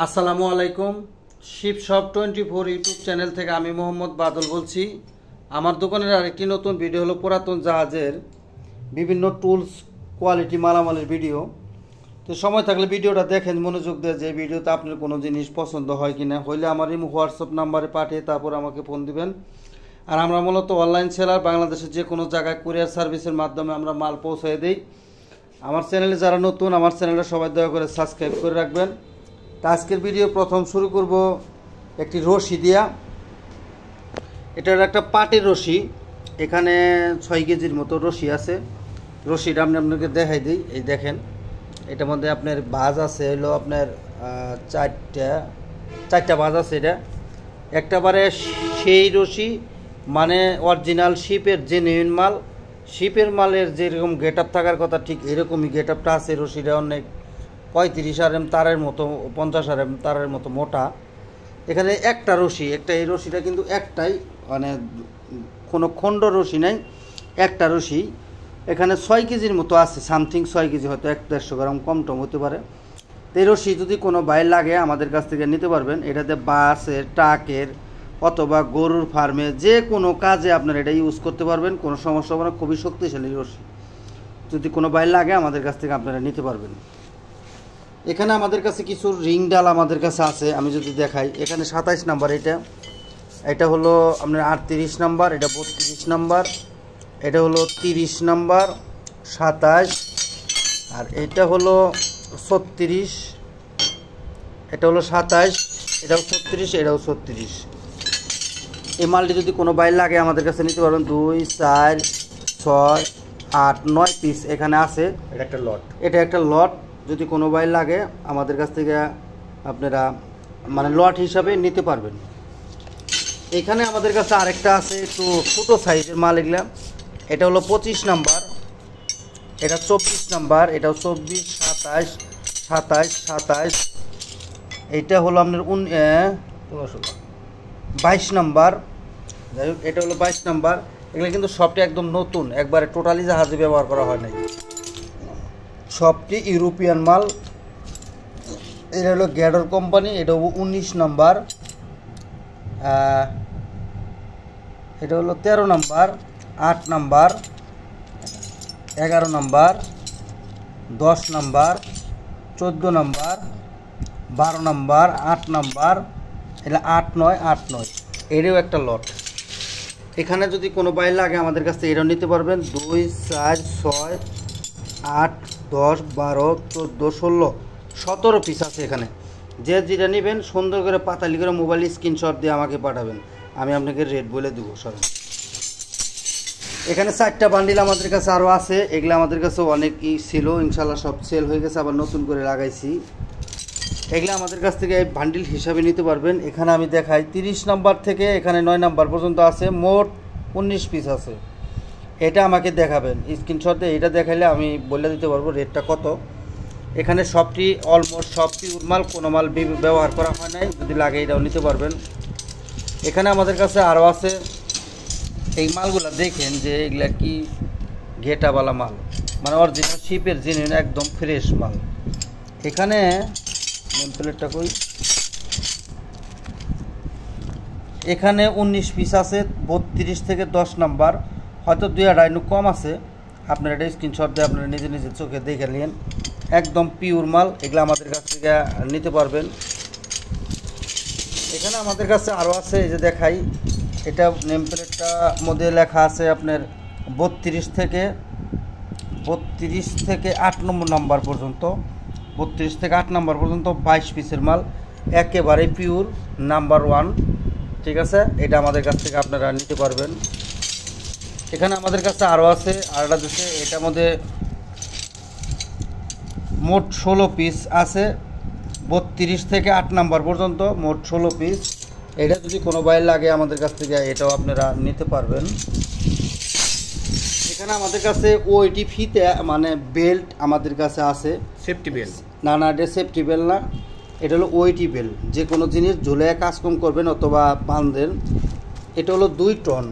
আসসালামু আলাইকুম। Sheep shop 24 YouTube channel থেকে আমি মোহাম্মদ বাদল বলছি। আমার দোকানের আরেকটি নতুন ভিডিও হলো পুরাতন জাহাজের বিভিন্ন টুলস কোয়ালিটি মালামালের ভিডিও। তো সময় থাকলে ভিডিওটা দেখেন, মনোযোগ দিয়ে, যে ভিডিওতে আপনার কোনো জিনিস পছন্দ হয় কিনা, হইলে আমার এই হোয়াটসঅ্যাপ নাম্বারে পাঠিয়ে তারপর আমাকে ফোন দিবেন। আর আমরা মূলত অনলাইন সেলার, বাংলাদেশের যে কোনো জায়গায় কুরিয়ার সার্ভিসের মাধ্যমে আমরা মাল পৌঁছে দিই। আমার চ্যানেলে যারা নতুন, আমার চ্যানেলটা সবাই দয়া করে সাবস্ক্রাইব করে রাখবেন। আজকের ভিডিও প্রথম শুরু করব একটি রশি দিয়া। এটার একটা পাটের রশি, এখানে 6 কেজির মতো রশি আছে। রশিটা আমি আপনাকে দেখাই দিই। এই দেখেন, এটার মধ্যে আপনার বাজ আছে, হলো আপনার চারটা বাজ আছে। এটা একটাবারে সেই রশি, মানে অরিজিনাল শিপের জেনুইন মাল। শিপের মালের যেরকম গেট আপ থাকার কথা ঠিক এরকমই গেট আপটা আছে। রশিটা অনেক 35 RM তারের মতো, 50 RM তারের মতো মোটা। এখানে একটা রশি, এই রশিটা কিন্তু একটাই, মানে কোনো খণ্ড রশি নাই, একটা রশি। এখানে 6 কেজির মতো আছে, সামথিং 6 কেজি, হয়তো 150 গ্রাম কম টম হতে পারে। এই রশি যদি কোনো বাইর লাগে আমাদের কাছ থেকে নিতে পারবেন। এটাতে বাসের, ট্রাকের অথবা গরুর ফার্মে যে কোনো কাজে আপনারা এটা ইউজ করতে পারবেন, কোনো সমস্যা হবে না। খুবই শক্তিশালী রশি, যদি কোনো বাইর লাগে আমাদের কাছ থেকে আপনারা নিতে পারবেন। এখানে আমাদের কাছে কিছু রিং ডাল আমাদের কাছে আছে, আমি যদি দেখাই। এখানে 27 নাম্বার, এটা হলো আপনার 38 নাম্বার, এটা 32 নাম্বার, এটা হলো 30 নাম্বার, 27, আর এটা হলো 36, এটা হলো 27, এটাও 36, এটাও 36। এই মালটি যদি কোনো বাইর লাগে আমাদের কাছে নিতে পারবেন। 2, 4, 6, 8, 9 পিস এখানে আছে। এটা একটা লট। যদি কোনো বাইর লাগে আমাদের কাছ থেকে আপনারা মানে লট হিসাবে নিতে পারবেন। এখানে আমাদের কাছে আরেকটা আছে, একটু ছোটো সাইজের মাল। এগুলা এটা হলো 25 নাম্বার, এটা 24 নাম্বার, এটাও 24, 27, 27, 27। এইটা হলো আপনার 22 নাম্বার। যাই হোক, এটা হলো 22 নাম্বার। এগুলো কিন্তু সবটি একদম নতুন, একবারে টোটালি জাহাজে ব্যবহার করা হয় নাই, সবটি ইউরোপিয়ান মাল। এটা হলো গ্যাডর কোম্পানি, এটা হলো 19 নাম্বার, এটা হলো 13 number, 8 number, 11 number, 10 number, 14 number, 12 number, 8 number, এটা 8, 9, 8, 9। এটাও একটা লট। এখানে যদি কোনো বাইর লাগে আমাদের কাছ থেকে এটাও নিতে পারবেন। 2, 4, 6, 8, 10, 12, 14, 16, 17 পিস আছে এখানে। যে যেটা নেবেন সুন্দর করে পাতালি করে মোবাইল স্ক্রিনশট দিয়ে আমাকে পাঠাবেন, আমি আপনাকে রেট বলে দেবো সব। এখানে 4টা বান্ডিল আমাদের কাছে আরও আছে। এগুলো আমাদের কাছে অনেকই ছিল, ইনশাল্লাহ সব সেল হয়ে গেছে, আবার নতুন করে লাগাইছি। এগুলো আমাদের কাছ থেকে বান্ডিল হিসাবে নিতে পারবেন। এখানে আমি দেখাই, 30 নাম্বার থেকে এখানে 9 নাম্বার পর্যন্ত আছে, মোট 19 পিস আছে। এটা আমাকে দেখাবেন স্ক্রিনশটে, এটা দেখাইলে আমি বলে দিতে পারবো রেটটা কত। এখানে সবটি অলমোস্ট সবটি মাল, কোনো মাল ব্যবহার করা হয় নাই, যদি লাগে এটাও নিতে পারবেন। এখানে আমাদের কাছে আরও আছে। এই মালগুলো দেখেন যে এগুলা কি ঘেটাওয়ালা মাল, মানে অরিজিনাল শিপের জেনুইন একদম ফ্রেশ মাল। এখানে নেম প্লেটটা কই, এখানে 19 পিস আছে, 32 থেকে 10 নাম্বার, হয়তো 2-2.5 কম আছে। আপনারা এটা স্ক্রিনশট দিয়ে আপনারা নিজে নিজে চোখে দেখে নিন, একদম পিওর মাল। এগুলো আমাদের কাছ থেকে নিতে পারবেন। এখানে আমাদের কাছে আরও আছে, এই যে দেখাই, এটা নেম প্লেটটা মধ্যে লেখা আছে আপনার 32 থেকে 8 নাম্বার পর্যন্ত, 32 থেকে 8 নাম্বার পর্যন্ত 22 পিসের মাল, একেবারে পিওর নাম্বার 1। ঠিক আছে, এটা আমাদের কাছ থেকে আপনারা নিতে পারবেন। এখানে আমাদের কাছে আরও আছে, আরেকটা দেশে, এটার মধ্যে মোট 16 পিস আছে, 32 থেকে 8 নাম্বার পর্যন্ত মোট 16 পিস। এটা যদি কোনো বাইর লাগে আমাদের কাছ থেকে এটাও আপনারা নিতে পারবেন। এখানে আমাদের কাছে ওইটি ফিতে, মানে বেল্ট আমাদের কাছে আছে, সেফটি বেল্ট। না, এটা সেফটি বেল্ট না, এটা হলো ওইটি বেল্ট। যে কোনো জিনিস ঝুলে কাজকর্ম করবেন অথবা বাঁধেন। এটা হলো 2 টন,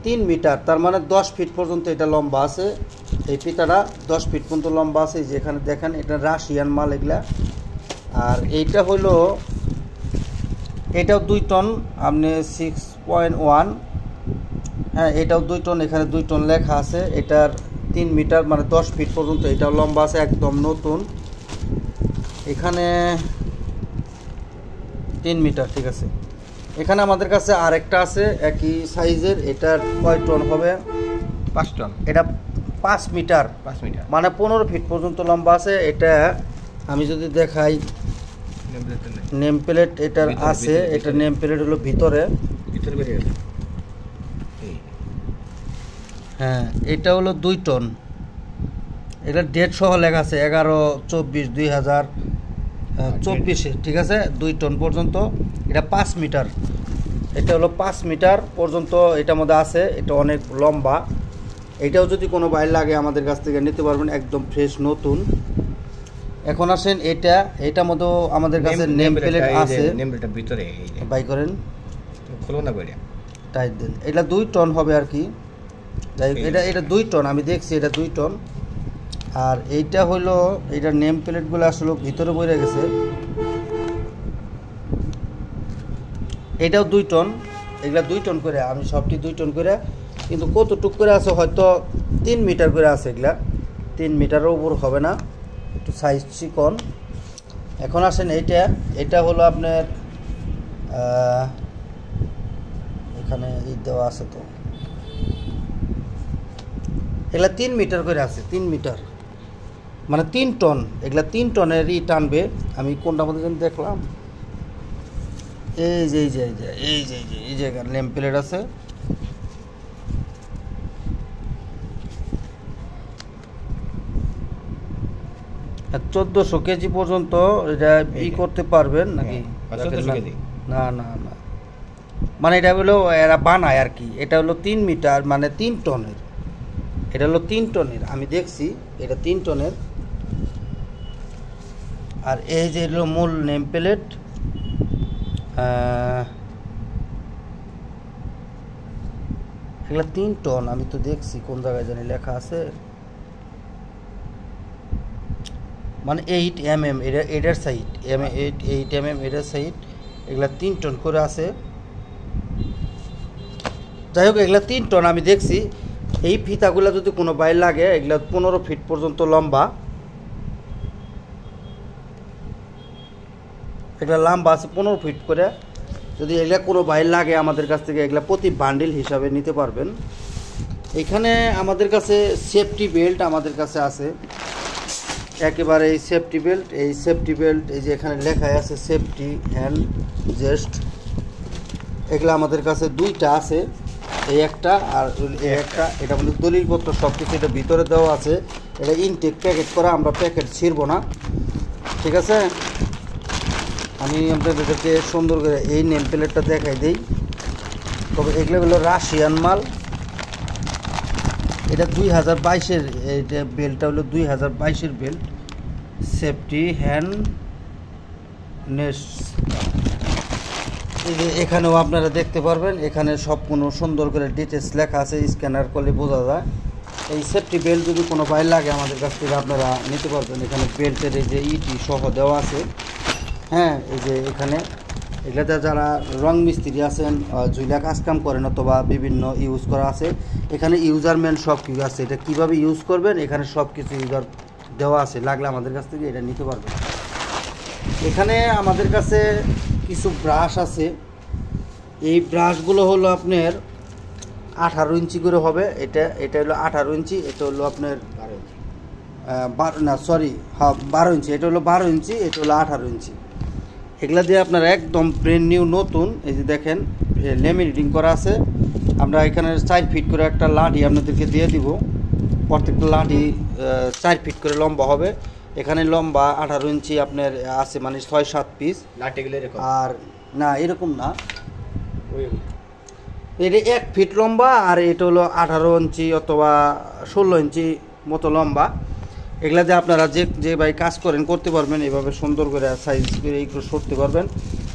3 মিটার, তার মানে 10 ফিট পর্যন্ত এটা লম্বা আছে। এই ফিতাটা 10 ফিট পর্যন্ত লম্বা আছে। যেখানে দেখেন এটা রাশিয়ান মাল, এগুলা আর এইটা হলো, এটাও 2 টন, আপনি 6.1, হ্যাঁ এটাও 2 টন, এখানে 2 টন লেখা আছে। এটার 3 মিটার মানে 10 ফিট পর্যন্ত এটাও লম্বা আছে, একদম নতুন। এখানে 3 মিটার, ঠিক আছে। এখানে আমাদের কাছে আরেকটা আছে একই সাইজের, এটার কয় টন হবে? 5 টন। এটা 5 মিটার, 5 মিটার মানে 15 ফিট পর্যন্ত লম্বা আছে। এটা আমি যদি দেখাই, নেম প্লেট এটার আছে, এটা নেম প্লেট হলো ভিতরে, হ্যাঁ এটা হলো 2 টন। এটা ডেট সহ লেখা আছে 11/24/2024, ঠিক আছে। 2 টন পর্যন্ত, এটা 5 মিটার, এটা হলো 5 মিটার পর্যন্ত এটার মধ্যে আছে। এটা অনেক লম্বা। এটাও যদি কোনো বাইর লাগে আমাদের কাছ থেকে নিতে পারবেন, একদম ফ্রেশ নতুন। এখন আসেন এটার মধ্যেও আমাদের কাছে নেম প্লেট আছে। নেম প্লেটের ভিতরে বাই করেন, খুলো না করে টাইট দেন। এটা 2 টন হবে আর কি। যাই হোক, এটা 2 টন, আমি দেখছি এটা 2 টন। আর এইটা হলো, এইটার নেম প্লেটগুলো আসলে ভিতরে বইরে গেছে। এটাও 2 টন, এগুলা 2 টন করে, আমি সবটি 2 টন করে, কিন্তু কতটুক করে আছে হয়তো 3 মিটার করে আছে। এগুলা 3 মিটারের উপর হবে না, একটু সাইজ চিকন। এখন আসেন এটা হলো আপনার, এখানে দেওয়া আছে তো, এগুলা 3 মিটার করে আছে, 3 মিটার মানে 3 টন। এগুলা 3 টনেরই টানবে। আমি কোনটা মধ্যে যেন দেখলাম, এই জায়গার নেম প্লেট আছে। আর 1400 কেজি পর্যন্ত এটা করতে পারবেন নাকি? না না না, মানে এটা হলো এরা বানায় আর কি। এটা হলো 3 মিটার মানে 3 টনের, এটা হলো 3 টনের, আমি দেখছি এটা 3 টনের। আর এই যে হলো মূল নেম প্লেট, এগুলো 3 টন, আমি তো দেখছি কোন জায়গায় জানি লেখা আছে, মানে 8 mm এটার সাইড, 8 mm এটার সাইড। এগুলা 3 টন করে আছে। যাই হোক, এগুলা 3 টন আমি দেখছি। এই ফিতাগুলো যদি কোনো বাইর লাগে, এগুলা 15 ফিট পর্যন্ত লম্বা, এগুলা লম্বা আছে 15 ফিট করে। যদি এগুলা কোনো বাইর লাগে আমাদের কাছ থেকে, এগুলা প্রতি বান্ডিল হিসাবে নিতে পারবেন। এখানে আমাদের কাছে সেফটি বেল্ট আমাদের কাছে আছে, একেবারে এই সেফটি বেল্ট। এই সেফটি বেল্ট এই যে এখানে লেখাই আছে সেফটি হ্যান্ড জেস্ট, এগুলো আমাদের কাছে 2টা আছে, এই একটা আর এই একটা। এটা আমাদের দলিলপত্র সব কিছু এটা ভিতরে দেওয়া আছে। এটা ইনটেক প্যাকেট করা, আমরা প্যাকেট ছিঁড়ব না, ঠিক আছে। আমি আপনাদেরকে সুন্দর করে এই নেম প্লেটটা দেখাই দিই। তবে এগুলো হলো রাশিয়ান মাল। এটা 2022-এর, এটা বেল্টটা হলো 2022-এর বেল্ট, সেফটি হ্যান্ড নেস। এই যে এখানেও আপনারা দেখতে পারবেন, এখানে সব কোনো সুন্দর করে ডিটেলস লেখা আছে, স্ক্যানার করলে বোঝা যায়। এই সেফটি বেল্ট যদি কোনো বাইর লাগে আমাদের কাছ থেকে আপনারা নিতে পারবেন। এখানে বেল্টের এই যে ইটি সহ দেওয়া আছে, হ্যাঁ এই যে এখানে। এগুলোতে যারা রং মিস্ত্রি আছেন, জুইলা কাজকাম করেন অথবা বিভিন্ন ইউজ করা আছে, এখানে ইউজারম্যান সব কিছু আছে। এটা কীভাবে ইউজ করবেন এখানে সব কিছু ইউজার দেওয়া আছে, লাগলে আমাদের কাছ থেকে এটা নিতে পারবেন। এখানে আমাদের কাছে কিছু ব্রাশ আছে। এই ব্রাশগুলো হলো আপনার 18 ইঞ্চি করে হবে। এটা হলো 18 ইঞ্চি, এটা হলো আপনার 12 ইঞ্চি, এটা হলো 12 ইঞ্চি, এটা হলো 18 ইঞ্চি। এগুলা দিয়ে আপনার একদম ব্র্যান্ড নিউ নতুন, এই যে দেখেন লেমিনেটিং করা আছে। আমরা এখানে 4 ফিট করে একটা লাঠি আপনাদেরকে দিয়ে দিব। প্রত্যেকটা লাঠি 4 ফিট করে লম্বা হবে। এখানে লম্বা 18 ইঞ্চি আপনার আছে, মানে 6-7 পিস লাঠিগুলো এরকম। আর না এরকম না, এটা 1 ফিট লম্বা, আর এটা হলো 18 ইঞ্চি অথবা 16 ইঞ্চি মতো লম্বা। এগুলাতে আপনারা যে ভাই কাজ করেন করতে পারবেন, এভাবে সুন্দর করে সাইজ করে এইগুলো সরতে পারবেন।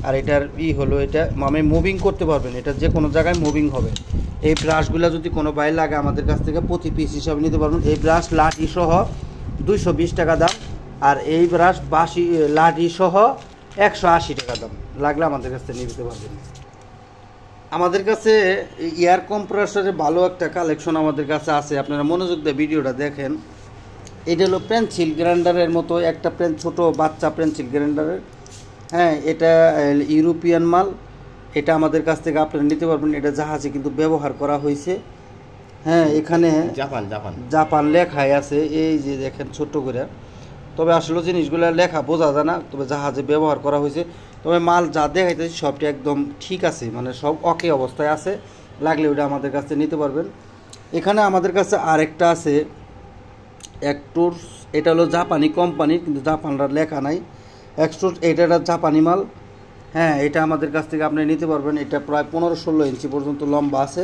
আর এটার হলো এটা আমি মুভিং করতে পারবেন, এটা যে কোনো জায়গায় মুভিং হবে। এই ব্রাশগুলো যদি কোনো বাইর লাগে আমাদের কাছ থেকে প্রতি পিস হিসাবে নিতে পারবেন। এই ব্রাশ লাঠি সহ 220 টাকা দাম, আর এই ব্রাশ বাঁশি লাঠি সহ 180 টাকা দাম, লাগলে আমাদের কাছ থেকে নিতে পারবেন। আমাদের কাছে এয়ার কম্প্রেসরের ভালো একটা কালেকশন আমাদের কাছে আছে, আপনারা মনোযোগ দিয়ে ভিডিওটা দেখেন। এটা হলো পেন্সিল গ্রাইন্ডারের মতো একটা ছোট বাচ্চা পেন্সিল গ্রাইন্ডারের, হ্যাঁ এটা ইউরোপিয়ান মাল। এটা আমাদের কাছ থেকে আপনারা নিতে পারবেন। এটা জাহাজে কিন্তু ব্যবহার করা হয়েছে, হ্যাঁ এখানে জাপান লেখাই আছে, এই যে দেখেন ছোট্ট করে। তবে আসলে জিনিসগুলো লেখা বোঝা যায় না, তবে জাহাজে ব্যবহার করা হয়েছে। তবে মাল যা দেখাইতেছে সবটি একদম ঠিক আছে, মানে সব ওকে অবস্থায় আছে, লাগলে ওটা আমাদের কাছে নিতে পারবেন। এখানে আমাদের কাছে আরেকটা আছে এক্সট্রুস, এটা হলো জাপানি কোম্পানি, কিন্তু জাপানরা লেখা নাই। এক্সট্রুস এটা জাপানি মাল, হ্যাঁ এটা আমাদের কাছ থেকে আপনি নিতে পারবেন। এটা প্রায় 15-16 ইঞ্চি পর্যন্ত লম্বা আছে।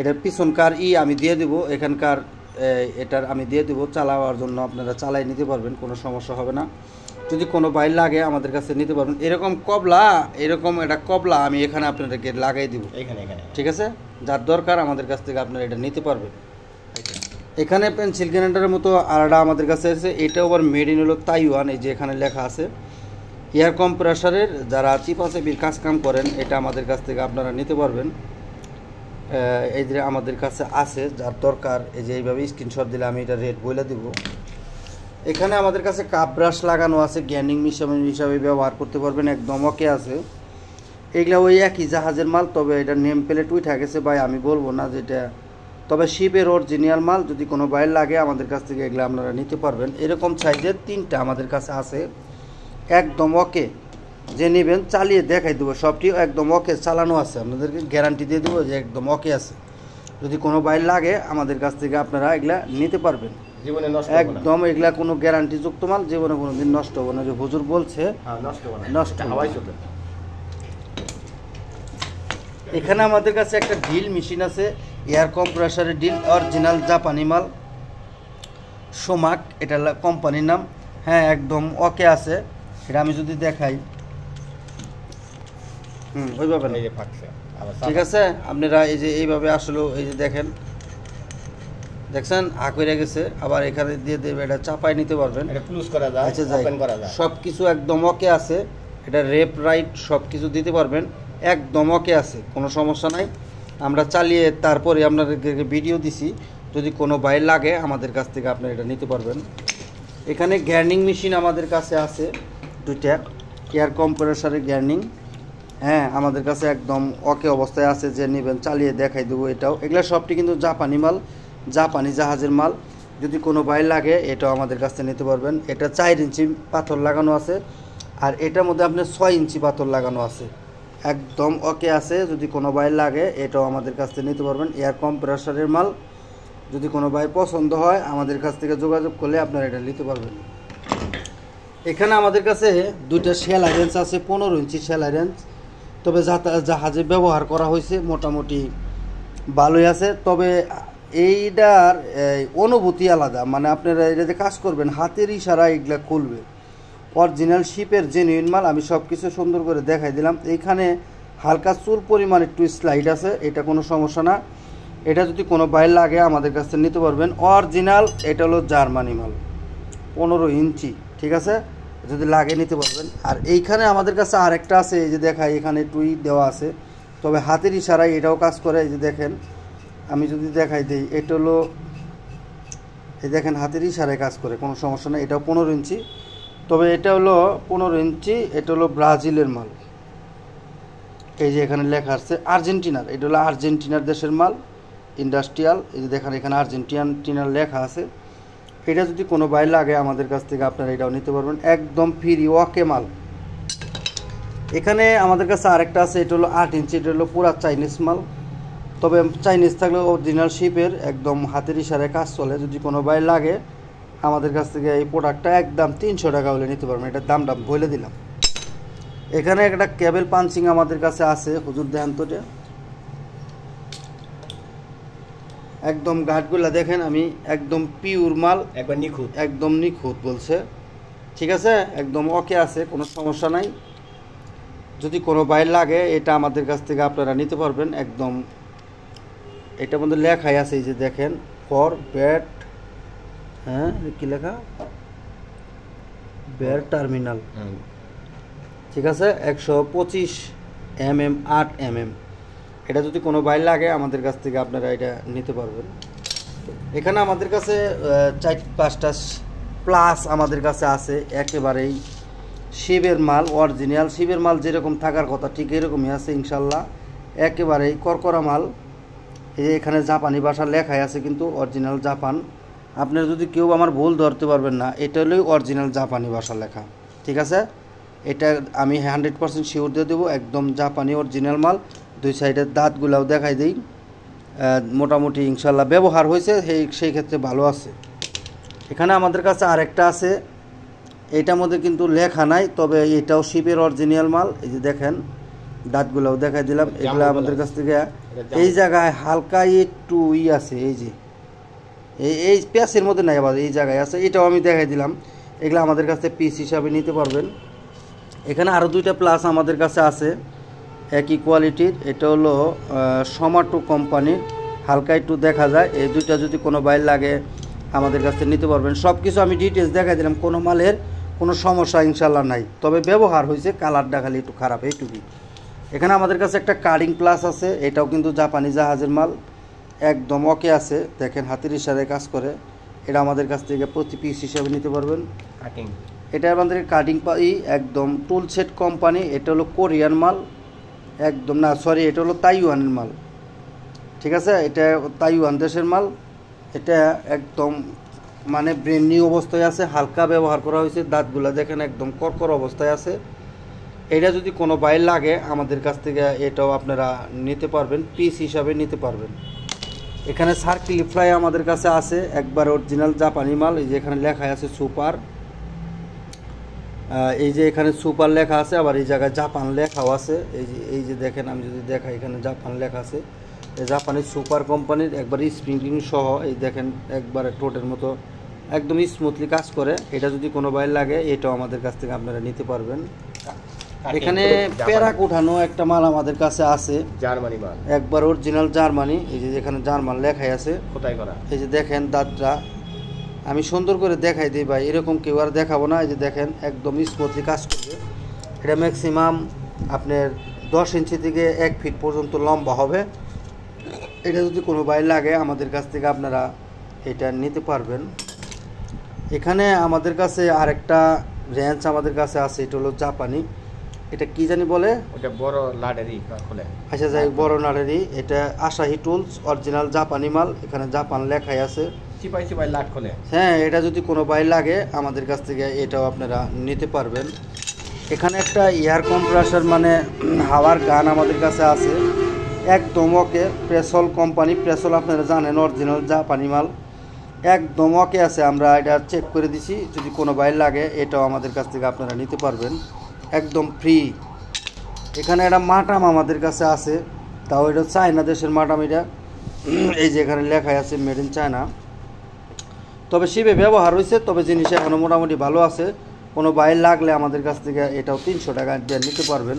এটার পিছনকার আমি দিয়ে দেবো, এখানকার এটার আমি দিয়ে দেবো চালাবার জন্য, আপনারা চালাই নিতে পারবেন, কোনো সমস্যা হবে না। যদি কোনো বাইর লাগে আমাদের কাছে নিতে পারবেন। এরকম এটা কবলা আমি এখানে আপনাদেরকে লাগাই দিব, ঠিক আছে? যার দরকার আমাদের কাছ থেকে আপনারা এটা নিতে পারবেন। এখানে পেন্সিল গ্রাইন্ডারের মতো আরেকটা আমাদের কাছে আছে, এটা আবার মেড ইন হলো তাইওয়ান, এই যে এখানে লেখা আছে। এয়ার কম্প্রেসরের যারা চিপাচাপির কাজ কাম করেন, এটা আমাদের কাছ থেকে আপনারা নিতে পারবেন। এই যে আমাদের কাছে আছে, যার দরকার এই যে এইভাবে স্ক্রিনশট দিলে আমি এটা রেট বলে দিব। এখানে আমাদের কাছে কাপ ব্রাশ লাগানো আছে, গ্যানিং হিসাবে ব্যবহার করতে পারবেন, একদম ওকে আছে। এগুলা ওই একই জাহাজের মাল, তবে এটা নেম প্লেট উঠে গেছে ভাই, আমি বলবো না যেটা, তবে শিপের অরিজিনাল মাল। যদি কোনো বাইর লাগে আমাদের কাছ থেকে এগুলো আপনারা নিতে পারবেন। এরকম সাইজের 3টা আমাদের কাছে আছে, একদম ওকে। যে নেবেন চালিয়ে দেখাই দেবো, সবটি একদম ওকে চালানো আছে, আপনাদেরকে গ্যারান্টি দিয়ে দেবো যে একদম ওকে আছে। যদি কোনো বাইর লাগে আমাদের কাছ থেকে আপনারা এগুলা নিতে পারবেন, একদম এগুলা কোনো গ্যারান্টিযুক্ত মাল, জীবনে কোনো দিন নষ্ট হবে না, যে হুজুর বলছে নষ্ট হবে। এখানে আমাদের কাছে একটা ড্রিল মেশিন আছে, এয়ার কম্প্রেসরের ড্রিল, অরিজিনাল জাপানি মাল, সোমাক এটা কোম্পানির নাম, হ্যাঁ একদম ওকে আছে। এটা আমি যদি দেখাই, ওইভাবে না, ঠিক আছে? আপনারা এই যে এইভাবে আসলে এই যে দেখছেন করে গেছে, আবার এখানে দিয়ে দেবে, এটা চাপাই নিতে পারবেন, আচ্ছা যাই, সব কিছু একদম ওকে আছে। এটা রেপ রাইট সব কিছু দিতে পারবেন, একদম ওকে আছে, কোনো সমস্যা নাই। আমরা চালিয়ে তারপরে আপনাদেরকে ভিডিও দিছি, যদি কোনো বাইর লাগে আমাদের কাছ থেকে আপনারা এটা নিতে পারবেন। এখানে গ্যার্নিং মেশিন আমাদের কাছে আছে 2টা, এয়ার কম্প্রেসরের গ্যার্নিং, হ্যাঁ আমাদের কাছে একদম ওকে অবস্থায় আছে, যে নেবেন চালিয়ে দেখাই দেবো। এগুলো সবটি কিন্তু জাপানি মাল, জাপানি জাহাজের মাল। যদি কোনো বাইর লাগে এটাও আমাদের কাছ থেকে নিতে পারবেন। এটা 4 ইঞ্চি পাথর লাগানো আছে, আর এটার মধ্যে আপনার 6 ইঞ্চি পাথর লাগানো আছে, একদম ওকে আছে। যদি কোনো বাইর লাগে এটাও আমাদের কাছ থেকে নিতে পারবেন, এয়ার কম্প্রেসরের মাল। যদি কোনো বাইর পছন্দ হয় আমাদের কাছ থেকে যোগাযোগ করলে আপনারা এটা নিতে পারবেন। এখানে আমাদের কাছে 2টা সেলাই রেঞ্জ আছে, 15 ইঞ্চি সেলাই রেঞ্জ, তবে জাহাজে ব্যবহার করা হয়েছে, মোটামুটি ভালোই আছে। তবে এইটার অনুভূতি আলাদা, মানে আপনারা এটাতে কাজ করবেন হাতের ইশারা, এগুলা খুলবে, অরিজিনাল শিপের জেনুইন মাল। আমি সব কিছু সুন্দর করে দেখাই দিলাম। এইখানে হালকা চুল পরিমাণ একটু স্লাইড আছে, এটা কোনো সমস্যা না। এটা যদি কোনো বাইর লাগে আমাদের কাছ থেকে নিতে পারবেন, অরিজিনাল। এটা হলো জার্মানি মাল, 15 ইঞ্চি, ঠিক আছে? যদি লাগে নিতে পারবেন। আর এইখানে আমাদের কাছে আরেকটা আছে, এই যে দেখাই, এখানে টুই দেওয়া আছে, তবে হাতের ইশারায় এটাও কাজ করে। এই যে দেখেন, আমি যদি দেখাই দিই, এটা হলো এই দেখেন হাতের ইশারায় কাজ করে, কোনো সমস্যা নেই। এটাও 15 ইঞ্চি, তবে এটা হলো 15 ইঞ্চি, এটা হলো ব্রাজিলের মাল। এই যে এখানে লেখা আছে আর্জেন্টিনার, এটা হলো আর্জেন্টিনার দেশের মাল, ইন্ডাস্ট্রিয়াল। এই যে দেখেন এখানে আর্জেন্টিনার লেখা আছে। এটা যদি কোনো বাইর লাগে আমাদের কাছ থেকে আপনারা এটাও নিতে পারবেন, একদম ফ্রি ওকে মাল। এখানে আমাদের কাছে আরেকটা আছে, এটা হলো 8 ইঞ্চি, এটা হলো পুরা চাইনিজ মাল। তবে চাইনিজ থাকলে অরিজিনাল শিপের, একদম হাতের ইশারায় কাজ চলে। যদি কোনো বাইর লাগে আমাদের কাছ থেকে এই প্রোডাক্টটা একদম 300 টাকা হলে নিতে পারবেন, এটার দামটা বলে দিলাম। এখানে একটা কেবল পাঞ্চিং আমাদের কাছে আছে, হুজুর দেন তো, একদম গাঠগুলা দেখেন, আমি একদম পিওর মাল, একবার নিখুঁত, একদম নিখুঁত বলছে, ঠিক আছে? একদম ওকে আছে, কোনো সমস্যা নাই। যদি কোনো বাইর লাগে এটা আমাদের কাছ থেকে আপনারা নিতে পারবেন, একদম। এটার মধ্যে লেখাই আছে, এই যে দেখেন, ফর ব্যাট, হ্যাঁ কি লেখা, বের টার্মিনাল, ঠিক আছে। 125 mm 8 mm। এটা যদি কোনো বাইর লাগে আমাদের কাছ থেকে আপনারা এটা নিতে পারবেন। এখানে আমাদের কাছে 4-5টা প্লাস আমাদের কাছে আছে, একেবারেই শিবের মাল, অরিজিনাল শিবের মাল যেরকম থাকার কথা ঠিক এরকমই আছে ইনশাল্লাহ, একেবারেই করকরা মাল। এই এখানে জাপানি ভাষা লেখাই আছে কিন্তু অরিজিনাল জাপান। আপনারা যদি কেউ আমার ভুল ধরতে পারবেন না, এটা হলোই অরিজিনাল জাপানি ভাষা লেখা, ঠিক আছে। এটা আমি 100% শিওর দিয়ে দেবো, একদম জাপানি অরিজিনাল মাল। দুই সাইডের দাঁতগুলাও দেখাই দিই, মোটামুটি ইনশাল্লাহ ব্যবহার হয়েছে, সেই ক্ষেত্রে ভালো আছে। এখানে আমাদের কাছে আরেকটা আছে, এইটার মধ্যে কিন্তু লেখা নাই, তবে এটাও শিপের অরিজিনাল মাল। এই যে দেখেন দাঁতগুলাও দেখাই দিলাম, এগুলো আমাদের কাছ থেকে এই জায়গায় হালকা একটু আছে, এই যে এই প্যাসের মধ্যে নাই, আবার এই জায়গায় আছে, এটাও আমি দেখাই দিলাম। এগুলো আমাদের কাছে পিস হিসাবে নিতে পারবেন। এখানে আরও 2টা প্লাস আমাদের কাছে আছে একই কোয়ালিটির, এটা হলো সমাটো কোম্পানির, হালকা একটু দেখা যায়। এই 2টা যদি কোনো বাইর লাগে আমাদের কাছে নিতে পারবেন। সব কিছু আমি ডিটেলস দেখাই দিলাম, কোনো মালের কোনো সমস্যা ইনশাল্লাহ নাই, তবে ব্যবহার হয়েছে, কালারটা খালি একটু খারাপ, এইটুকুই। এখানে আমাদের কাছে একটা কারিং প্লাস আছে, এটাও কিন্তু জাপানি জাহাজের মাল, একদম ওকে আছে। দেখেন হাতের ইশারায় কাজ করে, এটা আমাদের কাছ থেকে প্রতি পিস হিসাবে নিতে পারবেন। কাটিং, এটা আমাদের কাটিং একদম টুল সেট কোম্পানি, এটা হলো কোরিয়ান মাল, একদম না সরি, এটা হলো তাইওয়ানের মাল, ঠিক আছে। এটা তাইওয়ান দেশের মাল, এটা একদম মানে ব্র্যান্ড নিউ অবস্থায় আছে, হালকা ব্যবহার করা হয়েছে। দাঁতগুলো দেখেন একদম করকর অবস্থায় আছে। এটা যদি কোনো বাইর লাগে আমাদের কাছ থেকে এটাও আপনারা নিতে পারবেন, পিস হিসাবে নিতে পারবেন। এখানে সার্কেল ফ্লাই আমাদের কাছে আছে, একবার অরিজিনাল জাপানি মাল। এই যে এখানে লেখা আছে সুপার, এই যে এখানে সুপার লেখা আছে, আবার এই জায়গায় জাপান লেখাও আছে। এই যে দেখেন, আমি যদি দেখাই এখানে জাপান লেখা আছে, এই জাপানি সুপার কোম্পানির, একবার স্প্রিং সহ। এই দেখেন একবারে টোটের মতো একদম স্মুথলি কাজ করে। এটা যদি কোনো বাইর লাগে এটাও আমাদের কাছ থেকে আপনারা নিতে পারবেন। এখানে প্যারাক উঠানো একটা মাল আমাদের কাছে আছে, জার্মানি মাল, একবার অরিজিনাল জার্মানি। এই যে এখানে জার্মান লেখাই আছে, কোথায় করা। এই যে দেখেন দাঁতটা আমি সুন্দর করে দেখাই দিই ভাই, এরকম কেউ আর দেখাবো না। এই যে দেখেন একদম স্মুথলি কাজ করবে। এটা ম্যাক্সিমাম আপনার 10 ইঞ্চি থেকে 1 ফিট পর্যন্ত লম্বা হবে। এটা যদি কোনো বাইর লাগে আমাদের কাছ থেকে আপনারা এটা নিতে পারবেন। এখানে আমাদের কাছে আরেকটা রেঞ্জ আমাদের কাছে আছে, এটা হলো জাপানি, এটা কি জানি বলে, ওটা বড় লাডেরি খোলে। আচ্ছা যাই, বড় নাড়েরি। এটা আশাহি টুলস অরিজিনাল জাপানি মাল, এখানে জাপান লেখাই আছে, চিপাই চিপাই লাট খোলে। হ্যাঁ, এটা যদি কোনো বাইর লাগে আমাদের কাছ থেকে এটাও আপনারা নিতে পারবেন। এখানে একটা এয়ার কম্প্রেসার মানে হাওয়ার গান আমাদের কাছে আছে, একদম ওকে, প্রেসল কোম্পানি। প্রেসল আপনারা জানেন অরিজিনাল জাপানি মাল, একদম ওকে আছে। আমরা এটা চেক করে দিছি, যদি কোনো বাইর লাগে এটাও আমাদের কাছ থেকে আপনারা নিতে পারবেন একদম ফ্রি। এখানে একটা মাটাম আমাদের কাছে আছে, তাও এটা চায়না দেশের মাটাম। এটা এই যে এখানে লেখাই আছে মেড ইন চায়না, তবে শিবে ব্যবহার হয়েছে, তবে জিনিস এখনও মোটামুটি ভালো আছে। কোনো বাইর লাগলে আমাদের কাছ থেকে এটাও 300 টাকা দিয়ে নিতে পারবেন।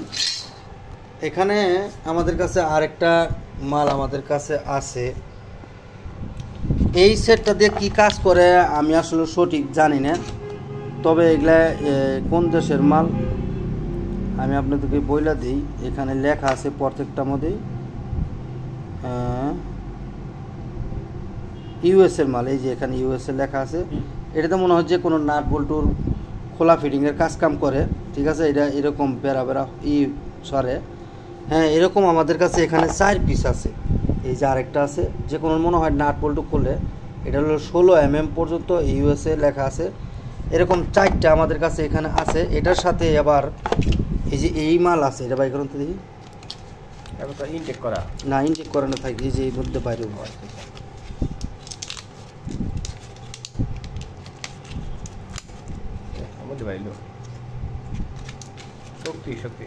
এখানে আমাদের কাছে আরেকটা মাল আমাদের কাছে আছে, এই সেটটা দিয়ে কী কাজ করে আমি আসলে সঠিক জানি না, তবে এগুলা কোন দেশের মাল আমি আপনাদেরকে বইলা দিই। এখানে লেখা আছে প্রত্যেকটার মধ্যেই ইউএসের মাল। এই যে এখানে ইউএসএ লেখা আছে, এটাতে মনে হয় যে কোনো নাট বল্টুর খোলা ফিটিংয়ের কাজ কাম করে, ঠিক আছে। এটা এরকম বেড়া বেড়া সরে, হ্যাঁ এরকম আমাদের কাছে এখানে 4 পিস আছে। এই যে আরেকটা আছে, যে কোনো মনে হয় নাট বল্টু করলে, এটা হলো 16 mm পর্যন্ত ইউএসএ লেখা আছে। এরকম 4টা আমাদের কাছে এখানে আছে। এটার সাথে আবার এই যে এই মাল আছে, এটা বাই করুন তো দেখি। এখন তো ইনটেক করা না, ইনটেক করানো থাকে, এই যে এই মধ্যে বাইরে শক্তি।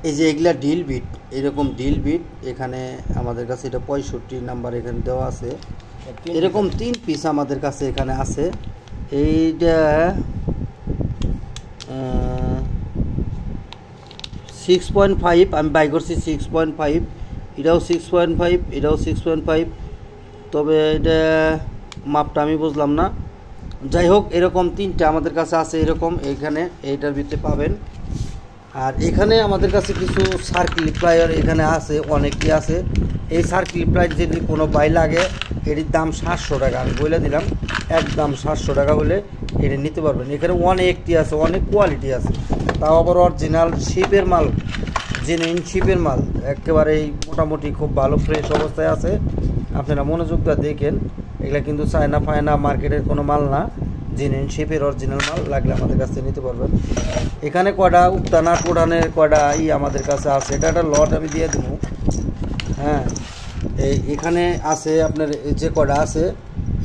এই যে এগুলা ডিল বিট, এরকম ডিল বিট এখানে আমাদের কাছে, এটা 65 নাম্বার এখানে দেওয়া আছে। এরকম 3 পিস আমাদের কাছে এখানে আছে। এইটা 6.5 আমি বাই করছি, 6.5, এটাও 6.5, এটাও 6.5, তবে এটা মাপটা আমি বুঝলাম না। যাই হোক এরকম 3টা আমাদের কাছে আছে এরকম, এইখানে এইটার ভিতরে পাবেন। আর এখানে আমাদের কাছে কিছু সার্কেল প্লায়ার এখানে আছে, অনেকই আছে। এই সার্কেল প্লায়ার যদি কোনো বাই লাগে এটির দাম 700 টাকা, আমি বলে দিলাম একদম 700 টাকা হলে এটি নিতে পারবেন। এখানে অনেকটি আছে, অনেক কোয়ালিটি আছে, তাও আবার অরিজিনাল শিপের মাল, জেনুইন শিপের মাল, একেবারেই মোটামুটি খুব ভালো ফ্রেশ অবস্থায় আছে। আপনারা মনোযোগ দিয়ে দেখেন, এগুলা কিন্তু চায়না ফায়না মার্কেটের কোনো মাল না, জেনুইন শিপের অরিজিনাল মাল, লাগলে আমাদের কাছ থেকে নিতে পারবেন। এখানে কয়টা উত্তানা কোডানের কয়টা আমাদের কাছে আছে, এটা একটা লট আমি দিয়ে দেব। হ্যাঁ, এখানে আছে আপনার যে কয়টা আছে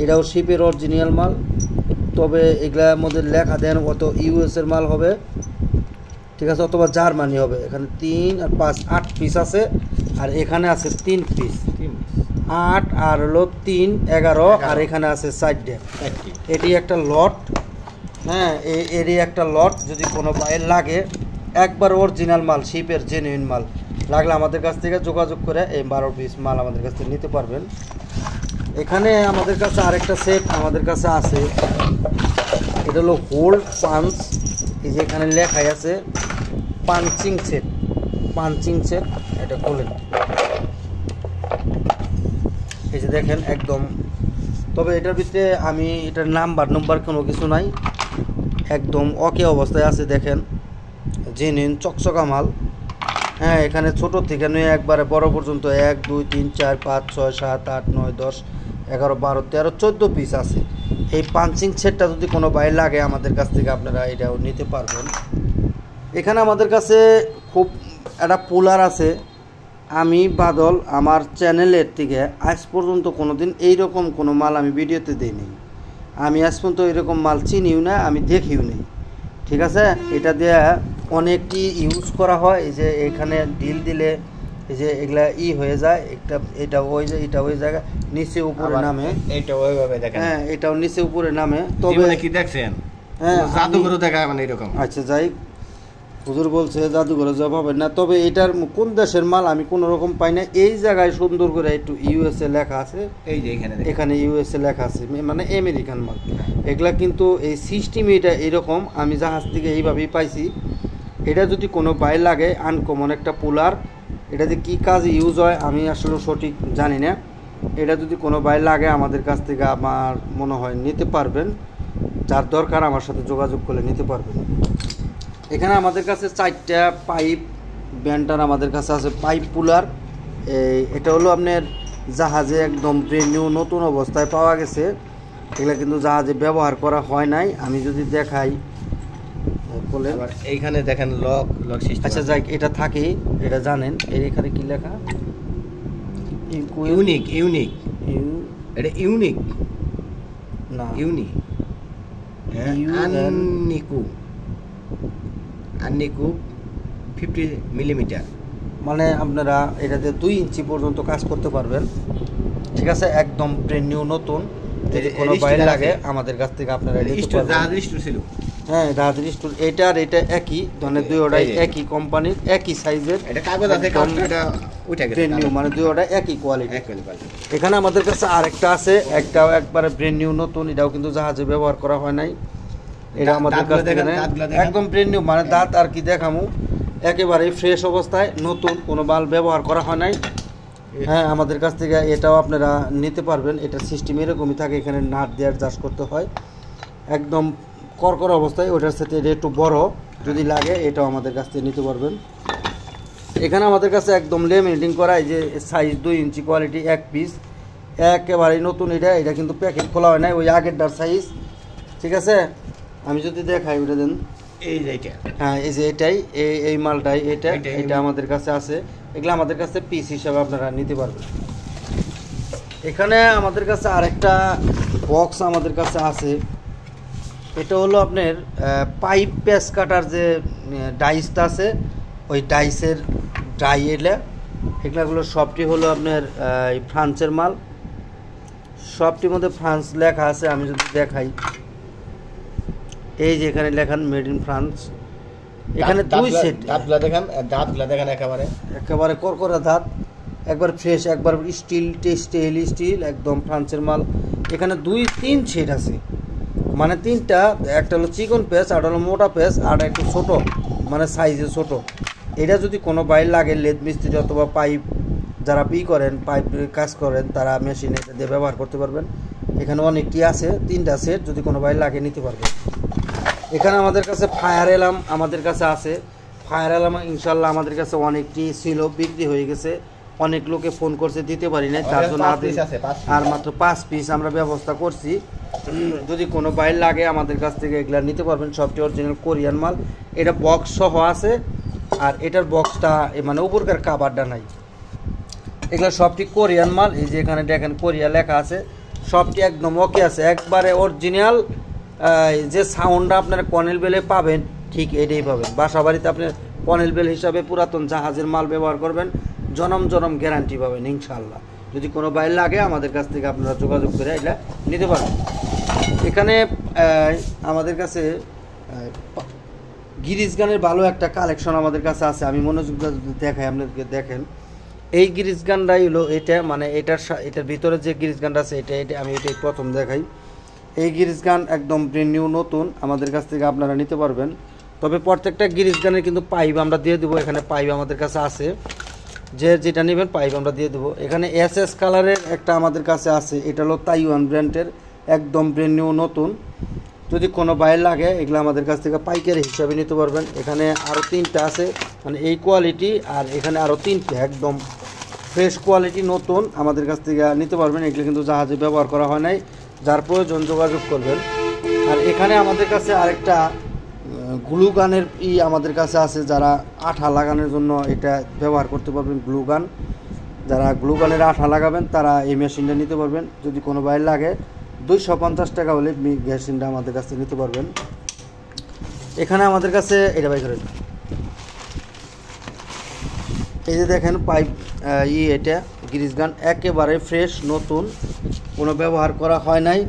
এটাও শিপের অরিজিনাল মাল, তবে এগুলার মধ্যে লেখা দেন কত ইউএসের মাল হবে, ঠিক আছে, অথবা জার্মানি হবে। এখানে 3 আর 5 8 পিস আছে, আর এখানে আছে 3 পিস, 8 আর হলো 3 11, আর এখানে আছে 4টা। এটি একটা লট। হ্যাঁ, এরই একটা লট, যদি কোনো বাইরে লাগে একবার অরিজিনাল মাল শিপের জেনুইন মাল লাগলে আমাদের কাছ থেকে যোগাযোগ করে এই 12 পিস মাল আমাদের কাছ থেকে নিতে পারবেন। এখানে আমাদের কাছে আরেকটা সেট আমাদের কাছে আছে, এটা হলো হোল্ড পাঞ্চ। এই যে এখানে লেখাই আছে পাঞ্চিং সেট, পাঞ্চিং সেট। এটা খোলেন, এই যে দেখেন একদম, তবে এটার ভিতরে আমি এটার নাম্বার কোনো কিছু নাই, একদম ওকে অবস্থায় আছে। দেখেন জেনুইন চকচকা মাল। হ্যাঁ, এখানে ছোট থেকে নিয়ে একবারে বড় পর্যন্ত 1 2 3 4 5 6 7 8 9 10 11 12 13 14 পিস আছে। এই পাঞ্চিং সেটটা যদি কোনো বাইরে লাগে আমাদের কাছ থেকে আপনারা এটাও নিতে পারবেন। এখানে আমাদের কাছে খুব একটা পোলার আছে। আমি বাদল আমার চ্যানেলের থেকে আজ পর্যন্ত কোনো দিন এইরকম কোনো মাল আমি ভিডিওতে দিইনি। আমি আজ পর্যন্ত এরকম মাল চিনিও না, আমি দেখিও নেই, ঠিক আছে। এটা দিয়ে অনেকটি ইউজ করা হয়। এই যে এখানে ডিল দিলে এই যে এগুলা হয়ে যায়, এটা ওই যে এটা ওই জায়গা নিচে উপরে নামে, এটা ওইভাবে দেখেন। হ্যাঁ, এটাও নিচে উপরে নামে। তবে কি দেখছেন? হ্যাঁ, জাদুঘরে দেখা মানে এরকম। আচ্ছা, যাই হুজুর বলছে জাদুঘরে জব হবে না, তবে এটার কোন দেশের মাল আমি কোনো রকম পাই না। এই জায়গায় সুন্দর করে একটু ইউএসএ লেখা আছে, এই যে এখানে ইউএসএ লেখা আছে, মানে আমেরিকান মাল। এগুলা কিন্তু এই সিস্টেম এটা এরকম, আমি জাহাজ থেকে এইভাবেই পাইছি। এটা যদি কোনো বাইরে লাগে আনকমন একটা পোলার, এটা যে কী কাজে ইউজ হয় আমি আসলে সঠিক জানি না। এটা যদি কোনো বাইরে লাগে আমাদের কাছ থেকে আমার মনে হয় নিতে পারবেন, যার দরকার আমার সাথে যোগাযোগ করলে নিতে পারবেন। এখানে আমাদের কাছে 4টা পাইপ ব্যান্ডার আমাদের কাছে আছে, পাইপ পুলার। এটা হলো আপনার জাহাজে একদম নিউ নতুন অবস্থায় পাওয়া গেছে, এগুলো কিন্তু জাহাজে ব্যবহার করা হয় নাই। আমি যদি দেখাই বলে, এইখানে দেখেন লক সিস্টেম। আচ্ছা, যাই এটা থাকে, এটা জানেন এখানে কি লেখা, ইউনিক এটা ইউনিক না, আননিকু 50 মিলিমিটার, মানে আপনারা এটাতে 2 ইঞ্চি পর্যন্ত কাজ করতে পারবেন, ঠিক আছে, একদম ব্র্যান্ড নিউ নতুন। যদি কোনো বাইরে লাগে আমাদের কাছ থেকে আপনারা নিতে পারবেন। জাহাজের স্টোর ছিল, হ্যাঁ, জাহাজের স্টোর। এটা একই ধরনের, দুইটাই একই কোম্পানির, একই সাইজের। এটা কাগজ আছে, এটা উঠে গেছে ব্র্যান্ড নিউ, মানে দুইটা একই কোয়ালিটি। এখানে আমাদের কাছে আরেকটা আছে, একটাও একবারে ব্র্যান্ড নিউ নতুন, এটাও কিন্তু জাহাজে ব্যবহার করা হয় নাই। এটা আমাদের কাছ থেকে একদম ব্র্যান্ড নিউ, মানে দাঁত আর কি দেখামু, একেবারে ফ্রেশ অবস্থায় নতুন, কোনো মাল ব্যবহার করা হয় নাই। হ্যাঁ, আমাদের কাছ থেকে এটাও আপনারা নিতে পারবেন। এটার সিস্টেম এরকমই থাকে, এখানে নাট দিয়ে অ্যাডজাস্ট করতে হয়, একদম করকর অবস্থায়। ওটার সাথে এটা একটু বড়, যদি লাগে এটাও আমাদের কাছ থেকে নিতে পারবেন। এখানে আমাদের কাছে একদম লেমিনেটিং করা, এই যে সাইজ 2 ইঞ্চি কোয়ালিটি, 1 পিস, একেবারেই নতুন। এটা কিন্তু প্যাকেট খোলা হয় না, ওই আগেরটার সাইজ, ঠিক আছে। আমি যদি দেখাই ওটা দেন, এই যে এটা, হ্যাঁ, এই যে এটাই, এই মালটাই, এটা আমাদের কাছে আছে। এগুলো আমাদের কাছে পিস হিসাবে আপনারা নিতে পারবেন। এখানে আমাদের কাছে আরেকটা বক্স আমাদের কাছে আছে, এটা হলো আপনার পাইপ প্যাচ কাটার যে ডাইসটা আছে, ওই ডাইসের ডাই। এগুলো সবটি হলো আপনার ফ্রান্সের মাল, সবটির মধ্যে ফ্রান্স লেখা আছে। আমি যদি দেখাই, এই যে এখানে লেখান মেড ইন ফ্রান্স। এখানে 2 সেট, দাঁতগুলা দেখেন একেবারে করকরা দাঁত, একবার ফ্রেশ, একবার স্টিল, একদম ফ্রান্সের মাল। এখানে 2-3 সেট আছে, মানে তিনটা, একটা হলো চিকন পেস, আর হলো মোটা পেস, আর একটু ছোট মানে সাইজে ছোট। এটা যদি কোনো বাইর লাগে লেদ মিস্ত্রি অথবা পাইপ যারা করেন, পাইপ কাজ করেন, তারা মেশিনে দিয়ে ব্যবহার করতে পারবেন। এখানে অনেকটি আছে, 3টা সেট, যদি কোনো বাইর লাগে নিতে পারবেন। এখানে আমাদের কাছে ফায়ার অ্যালার্ম আমাদের কাছে আছে। ফায়ার অ্যালার্ম ইনশাল্লাহ আমাদের কাছে অনেকটি ছিল, বিক্রি হয়ে গেছে। অনেক লোকে ফোন করছে, দিতে পারি নাই, তার জন্য আর মাত্র 5 পিস আমরা ব্যবস্থা করছি। যদি কোনো বাইর লাগে আমাদের কাছ থেকে এগুলা নিতে পারবেন। সবটি অরিজিনাল কোরিয়ান মাল। এটা বক্স সহ আছে, আর এটার বক্সটা মানে উপরকার কাভারটা নাই। এগুলো সবটি কোরিয়ান মাল। এই যে এখানে দেখেন কোরিয়া লেখা আছে, সবটি একদম ওকে আছে, একবারে অরিজিনাল। যে সাউন্ডটা আপনারা কনেল বেলে পাবেন ঠিক এটাই পাবেন। বাসা বাড়িতে আপনি কনেল বেল হিসাবে পুরাতন জাহাজের মাল ব্যবহার করবেন, জনম জনম গ্যারান্টি পাবেন ইনশাল্লাহ। যদি কোনো বাইর লাগে আমাদের কাছ থেকে আপনারা যোগাযোগ করে এটা নিতে পারেন। এখানে আমাদের কাছে গিরিজ গানের ভালো একটা কালেকশন আমাদের কাছে আছে। আমি মনোযোগ যদি দেখাই আপনাদেরকে, দেখেন এই গিরিজ গানটাই হলো এটা, মানে এটার ভিতরে যে গিরিজ গানটা আছে এটা আমি এটাই প্রথম দেখাই। এই গিরিজ গান একদম ব্র্যান্ড নিউ নতুন, আমাদের কাছ থেকে আপনারা নিতে পারবেন। তবে প্রত্যেকটা গিরিজ গানের কিন্তু পাইপ আমরা দিয়ে দেবো। এখানে পাইপ আমাদের কাছে আছে, যে যেটা নেবেন পাইপ আমরা দিয়ে দেবো। এখানে এসএস কালারের একটা আমাদের কাছে আছে, এটা হলো তাইওয়ান ব্র্যান্ডের, একদম ব্র্যান্ড নিউ নতুন। যদি কোনো বাইর লাগে এগুলো আমাদের কাছ থেকে পাইকারি হিসাবে নিতে পারবেন। এখানে আরও 3টা আছে, মানে এই কোয়ালিটি, আর এখানে আরও 3টে একদম ফ্রেশ কোয়ালিটি নতুন, আমাদের কাছ থেকে নিতে পারবেন। এগুলো কিন্তু জাহাজে ব্যবহার করা হয় নাই, যার প্রয়োজন যোগাযোগ করবেন। আর এখানে আমাদের কাছে আরেকটা গ্লু গানের আমাদের কাছে আছে, যারা আঠা লাগানোর জন্য এটা ব্যবহার করতে পারবেন। গ্লু গান, যারা গ্লু গানের আঠা লাগাবেন তারা এই মেশিনটা নিতে পারবেন। যদি কোনো বাইর লাগে 250 টাকা হলে মেশিনটা আমাদের কাছে নিতে পারবেন। এখানে আমাদের কাছে এটা বাই করেন, এই যে দেখেন পাইপ এটা গিরিজ গান একেবারে ফ্রেশ নতুন, কোনো ব্যবহার করা হয় নাই,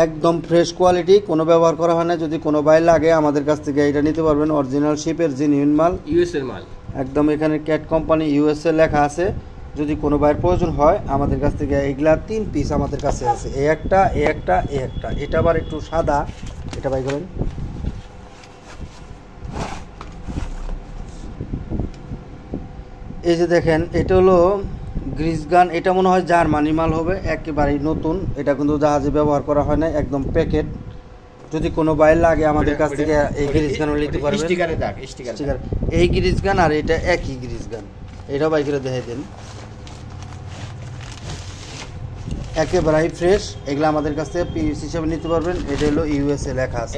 একদম ফ্রেশ কোয়ালিটি, কোনো ব্যবহার করা হয় না। যদি কোনো বাইর লাগে আমাদের কাছ থেকে এটা নিতে পারবেন। অরিজিনাল শিপের জেনুইন মাল, ইউএসএর মাল, একদম এখানে ক্যাট কোম্পানি ইউএসএ লেখা আছে। যদি কোনো বাইর প্রয়োজন হয় আমাদের কাছ থেকে এগুলা 3 পিস আমাদের কাছে আছে, এই একটা, এই একটা, এই একটা। এটা আবার একটু সাদা, এটা বাই করেন। এই যে দেখেন এটা হলো গ্রিজ গান, এটা মনে হয় জার্মানি মাল হবে, একেবারেই নতুন। এটা কিন্তু জাহাজে ব্যবহার করা হয় না, একদম প্যাকেট। যদি কোনো বাইর লাগে আমাদের কাছ থেকে এই গ্রিজ গান নিতে পারবেন। স্টিকার এই গ্রিজ গান আর এটা একই গ্রিজ গান, এটাও বাই করে দেখাই দেন। একেবারেই ফ্রেশ, এগুলো আমাদের কাছ থেকে পিস হিসাবে নিতে পারবেন। এটা হলো ইউএসএ লেখা আছে,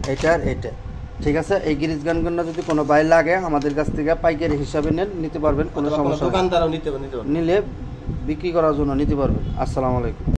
এটার এটা ঠিক আছে। এই গিরিজ গানগুলো যদি কোনো বাইর লাগে আমাদের কাছ থেকে পাইকারি হিসাবে নিতে পারবেন, কোনো সমস্যা, দোকানদারও নিলে বিক্রি করার জন্য নিতে পারবেন। আসসালামু আলাইকুম।